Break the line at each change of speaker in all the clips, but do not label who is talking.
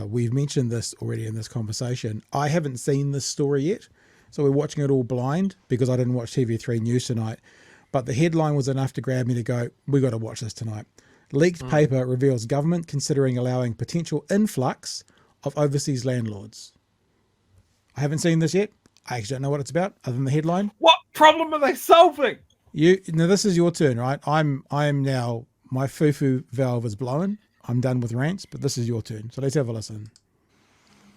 We've mentioned this already in this conversation. I haven't seen this story yet, so we're watching it all blind because I didn't watch TV3 News tonight. But the headline was enough to grab me to go, we got to watch this tonight. Leaked paper reveals government considering allowing potential influx of overseas landlords. I haven't seen this yet. I actually don't know what it's about other than the headline.
What problem are they solving?
Now this is your turn, right? I'm now, my foo-foo valve is blown. I'm done with rants, but this is your turn. So let's have a listen.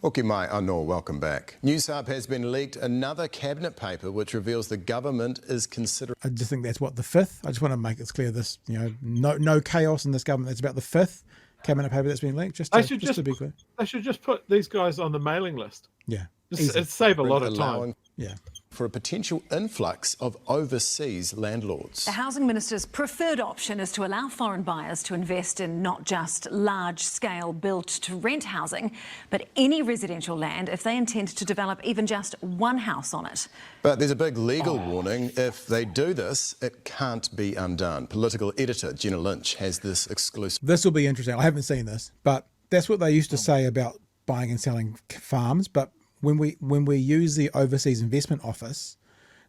Okay, mai anō, welcome back. News Hub has been leaked another cabinet paper which reveals the government is considering...
I just think that's what, the fifth? I just want to make it clear this, no chaos in this government. That's about the fifth cabinet paper that's been leaked, just to be clear.
They should just put these guys on the mailing list.
Yeah.
It'd save a lot of time.
Yeah.
For a potential influx of overseas landlords.
The Housing Minister's preferred option is to allow foreign buyers to invest in not just large-scale built-to-rent housing, but any residential land if they intend to develop even just one house on it.
But there's a big legal warning. If they do this, it can't be undone. Political editor Jenna Lynch has this exclusive.
This will be interesting. I haven't seen this, but that's what they used to say about buying and selling farms. But when we use the Overseas Investment Office,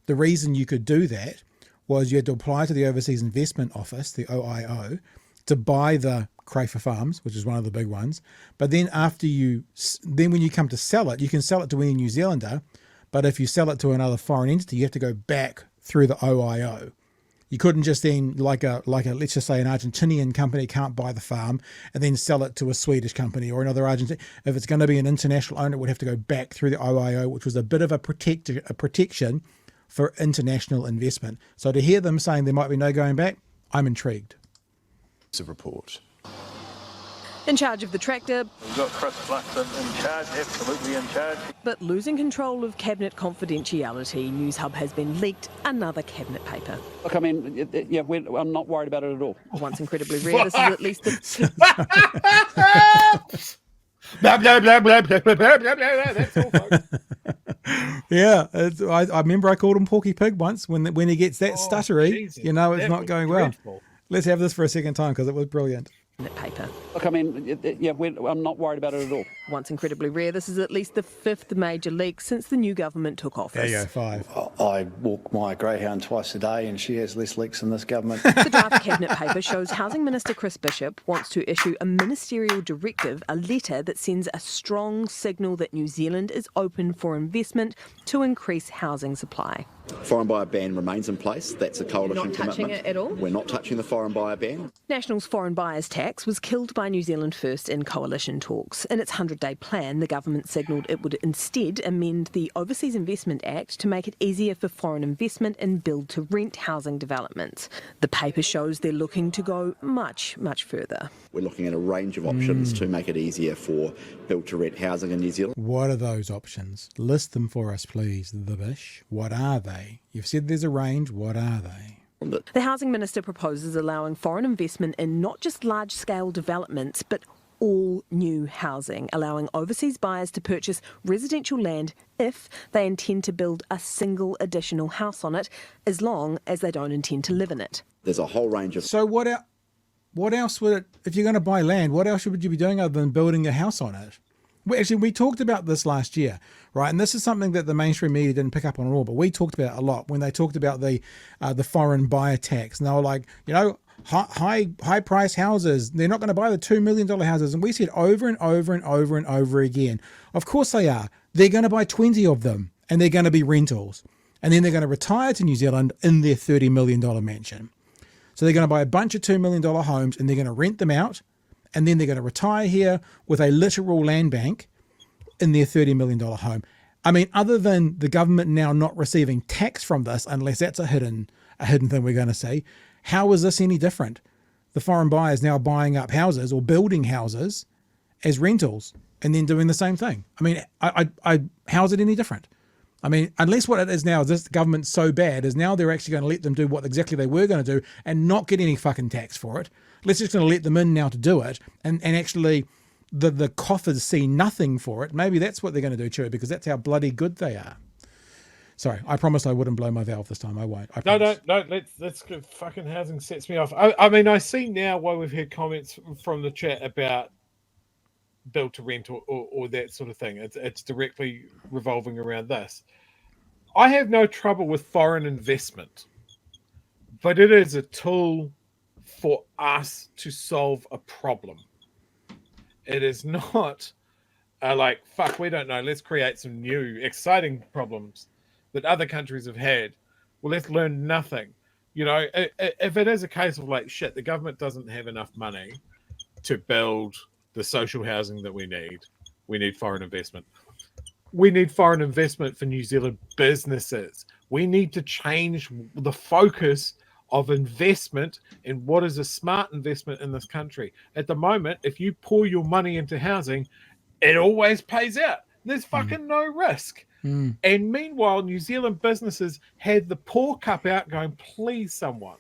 the reason you could do that was you had to apply to the Overseas Investment Office, the OIO, to buy the Crayford farms, which is one of the big ones. But then when you come to sell it, you can sell it to any New Zealander. But if you sell it to another foreign entity, you have to go back through the OIO. You couldn't just then, like a let's just say an Argentinian company can't buy the farm and then sell it to a Swedish company or another Argentine. If it's going to be an international owner, it would have to go back through the OIO, which was a bit of a protection for international investment. So to hear them saying there might be no going back, I'm intrigued.
Report.
In charge of the tractor.
We've got Chris Flux in charge, absolutely in charge.
But losing control of cabinet confidentiality, News Hub has been leaked another cabinet paper.
Look, I mean, I'm not worried about it at all.
Once incredibly rare, this is at least the...
Blah, blah, blah, blah, blah, blah, blah, blah, blah. That's all, folks.
Yeah, I remember I called him Porky Pig once. When he gets that stuttery,
Jesus,
it's not going
dreadful.
well. Let's have this for a second time because it was brilliant.
Paper.
Look, I mean, I'm not worried about it at all.
Once incredibly rare, this is at least the fifth major leak since the new government took office.
There you go, 5.
I walk my greyhound twice a day and she has less leaks than this government.
The draft cabinet paper shows Housing Minister Chris Bishop wants to issue a ministerial directive, a letter that sends a strong signal that New Zealand is open for investment to increase housing supply.
Foreign buyer ban remains in place. That's a coalition commitment.
Not touching it at all?
We're not touching the foreign buyer ban.
National's foreign buyers tax was killed by New Zealand First in coalition talks. In its 100-day plan, the government signalled it would instead amend the Overseas Investment Act to make it easier for foreign investment in build-to-rent housing developments. The paper shows they're looking to go much, much further.
We're looking at a range of options to make it easier for build-to-rent housing in New Zealand.
What are those options? List them for us, please, the Bish. What are they? You've said there's a range. What are they?
The Housing Minister proposes allowing foreign investment in not just large-scale developments, but all new housing, allowing overseas buyers to purchase residential land if they intend to build a single additional house on it, as long as they don't intend to live in it.
There's a whole range of...
So what else would it, if you're going to buy land, what else would you be doing other than building a house on it? We talked about this last year, right? And this is something that the mainstream media didn't pick up on at all, but we talked about it a lot when they talked about the foreign buyer tax. And they were like, high price houses, they're not going to buy the $2 million houses. And we said over and over and over and over again, of course they are. They're going to buy 20 of them and they're going to be rentals. And then they're going to retire to New Zealand in their $30 million mansion. So they're going to buy a bunch of $2 million homes and they're going to rent them out. And then they're going to retire here with a literal land bank in their $30 million home. I mean, other than the government now not receiving tax from this, unless that's a hidden thing we're going to see, how is this any different? The foreign buyers now buying up houses or building houses as rentals and then doing the same thing. I mean, how is it any different? I mean, unless what it is now is this government so bad is now they're actually going to let them do what exactly they were going to do and not get any fucking tax for it. Let's just going to let them in now to do it and actually the coffers see nothing for it. Maybe that's what they're going to do, Chewy, because that's how bloody good they are. Sorry, I promised I wouldn't blow my valve this time. I won't.
No. Let's fucking housing sets me off. I mean, I see now why we've had comments from the chat about build to rent or that sort of thing. It's directly revolving around this. I have no trouble with foreign investment, but it is a tool for us to solve a problem. It is not like, fuck, we don't know, let's create some new exciting problems that other countries have had. Well, let's learn nothing. You know, if it is a case of like, shit, the government doesn't have enough money to build the social housing that we need foreign investment. We need foreign investment for New Zealand businesses. We need to change the focus of investment in what is a smart investment in this country. At the moment, if you pour your money into housing, it always pays out. There's fucking no risk. And meanwhile, New Zealand businesses had the poor cup out going, please someone,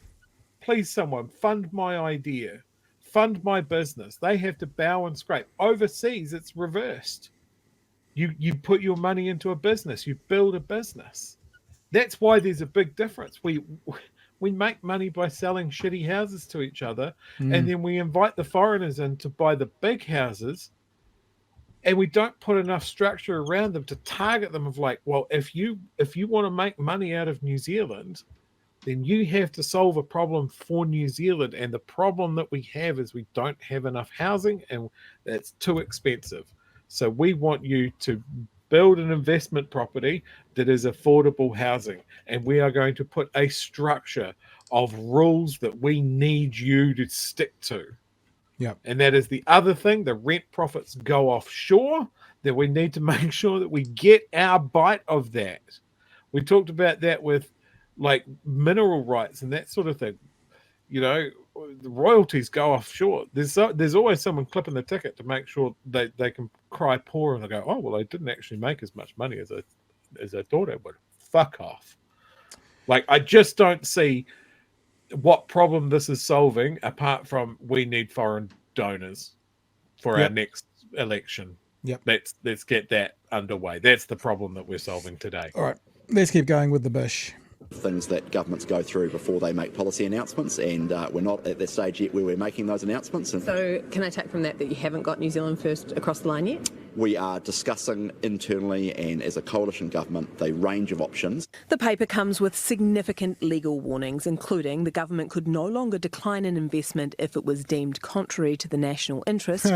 fund my idea, fund my business. They have to bow and scrape. Overseas, it's reversed. You put your money into a business, you build a business. That's why there's a big difference. We make money by selling shitty houses to each other, and then we invite the foreigners in to buy the big houses, and we don't put enough structure around them to target them of like, well, if you want to make money out of New Zealand, then you have to solve a problem for New Zealand. And the problem that we have is we don't have enough housing, and it's too expensive. So we want you to build an investment property that is affordable housing. And we are going to put a structure of rules that we need you to stick to.
Yeah.
And that is the other thing. The rent profits go offshore, that we need to make sure that we get our bite of that. We talked about that with like mineral rights and that sort of thing. You know, the royalties go offshore. There's always someone clipping the ticket to make sure they can cry poor and they go, oh, well, I didn't actually make as much money as I thought I would. Fuck off. Like, I just don't see what problem this is solving apart from we need foreign donors for our next election.
Yep.
Let's get that underway. That's the problem that we're solving today.
All right. Let's keep going with the bush.
Things that governments go through before they make policy announcements, and we're not at that stage yet where we're making those announcements.
So can I take from that you haven't got New Zealand First across the line yet?
We are discussing internally and as a coalition government the range of options.
The paper comes with significant legal warnings, including the government could no longer decline an investment if it was deemed contrary to the national interest.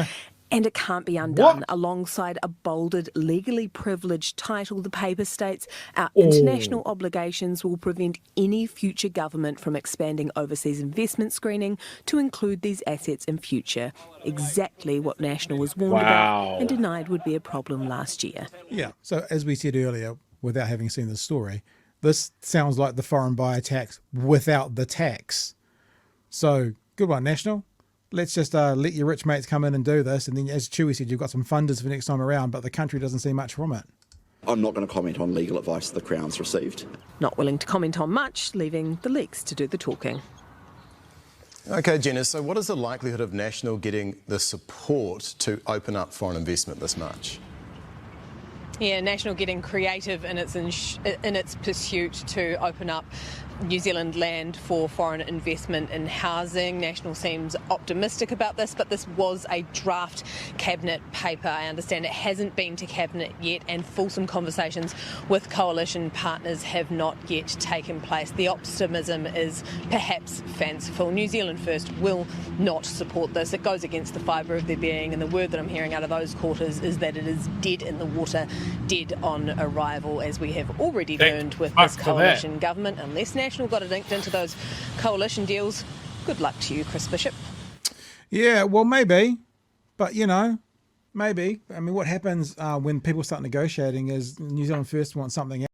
And it can't be undone. Alongside a bolded, legally privileged title, the paper states our international obligations will prevent any future government from expanding overseas investment screening to include these assets in future. Exactly what National was warned about and denied would be a problem last year.
Yeah. So as we said earlier, without having seen the story, this sounds like the foreign buyer tax without the tax. So good one, National. Let's just let your rich mates come in and do this. And then, as Chewy said, you've got some funders for next time around, but the country doesn't see much from it.
I'm not going to comment on legal advice the Crown's received.
Not willing to comment on much, leaving the leaks to do the talking.
Okay, Jenna, so what is the likelihood of National getting the support to open up foreign investment this much?
Yeah, National getting creative in its pursuit to open up New Zealand land for foreign investment in housing. National seems optimistic about this, but this was a draft cabinet paper. I understand it hasn't been to cabinet yet, and fulsome conversations with coalition partners have not yet taken place. The optimism is perhaps fanciful. New Zealand First will not support this. It goes against the fibre of their being, and the word that I'm hearing out of those quarters is that it is dead in the water, dead on arrival, as we have already learned with this coalition government. Unless National got it inked into those coalition deals, good luck to you, Chris Bishop.
Yeah, well, maybe. But, you know, maybe. I mean, what happens when people start negotiating is New Zealand First wants something